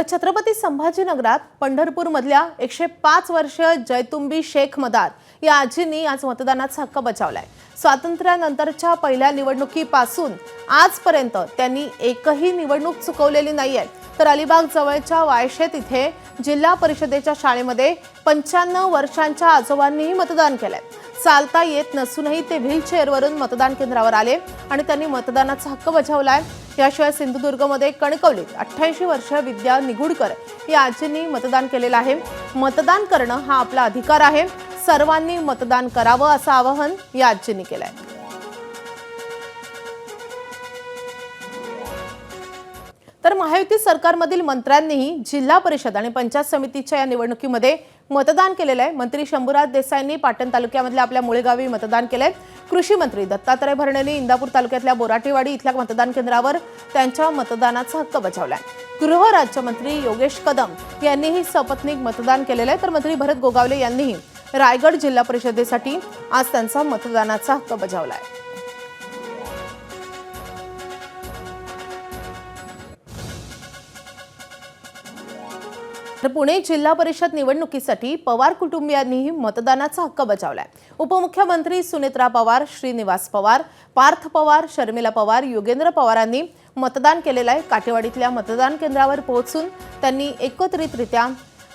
तर छत्रपती संभाजीनगरात पंढरपूरमधल्या 105 वर्षीय जैतुंबी शेख मदार या आजींनी आज मतदानाचा हक्क बजावलाय। स्वातंत्र्यानंतरच्या पहिल्या निवडणुकीपासून आजपर्यंत त्यांनी एकही निवडणूक चुकवलेली नाहीये। तर अलिबाग जवळच्या वायशेत इथे जिल्हा परिषदेच्या शाळेमध्ये 95 वर्षांच्या आजोबांनीही मतदान केलंय। चालता येत नसूनही ते व्हीलचेअरवरून मतदान केंद्रावर आले आणि त्यांनी मतदानाचा हक्क बजावलाय। याशिवाय सिंधुदुर्गमध्ये कणकवलीत 88 वर्षीय विद्या निगुडकर या आजींनी मतदान केलेलं आहे। मतदान करणं हा आपला अधिकार आहे, सर्वांनी मतदान करावं असं आवाहन या आजींनी केलंय। तर महायुती सरकारमधील मंत्र्यांनीही जिल्हा परिषद आणि पंचायत समितीच्या या निवडणुकीमध्ये मतदान केलेलं आहे। मंत्री शंभूराज देसाईंनी पाटण तालुक्यामधल्या आपल्या मुळेगावी मतदान केलंय। कृषी मंत्री दत्तात्रय भरणेंनी इंदापूर तालुक्यातल्या बोराटेवाडी इथल्या मतदान केंद्रावर त्यांच्या मतदानाचा हक्क बजावलाय। गृह राज्यमंत्री योगेश कदम यांनीही सपत्नीक मतदान केलेलं आहे। तर मंत्री भरत गोगावले यांनीही रायगड जिल्हा परिषदेसाठी आज त्यांचा मतदानाचा हक्क बजावलाय। तर पुणे जिल्हा परिषद निवडणुकीसाठी पवार कुटुंबियांनीही मतदानाचा हक्क बजावलाय। उपमुख्यमंत्री सुनेत्रा पवार, श्रीनिवास पवार, पार्थ पवार, शर्मिला पवार, योगेंद्र पवारांनी मतदान केलेलं आहे। काटेवाडीतल्या मतदान केंद्रावर पोहोचून त्यांनी एकत्रितरित्या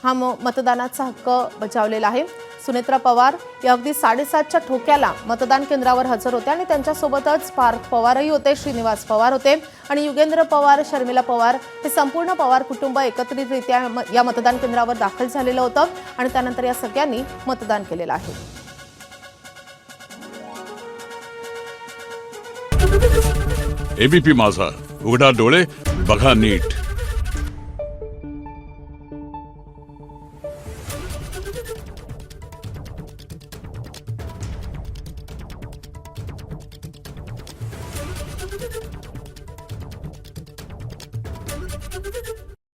हा मतदानाचा हक्क बजावलेला आहे। सुनेत्रा पवार या अगदी 7:30च्या ठोक्याला मतदान केंद्रावर हजर होत्या आणि त्यांच्यासोबतच पार्थ पवारही होते, श्रीनिवास पवार होते आणि योगेंद्र पवार, शर्मिला पवार हे संपूर्ण पवार कुटुंब एकत्रितरित्या या मतदान केंद्रावर दाखल झालेलं होतं आणि त्यानंतर या सगळ्यांनी मतदान केलेलं आहे। एबीपी माझा, उघडा डोळे बघा नीट।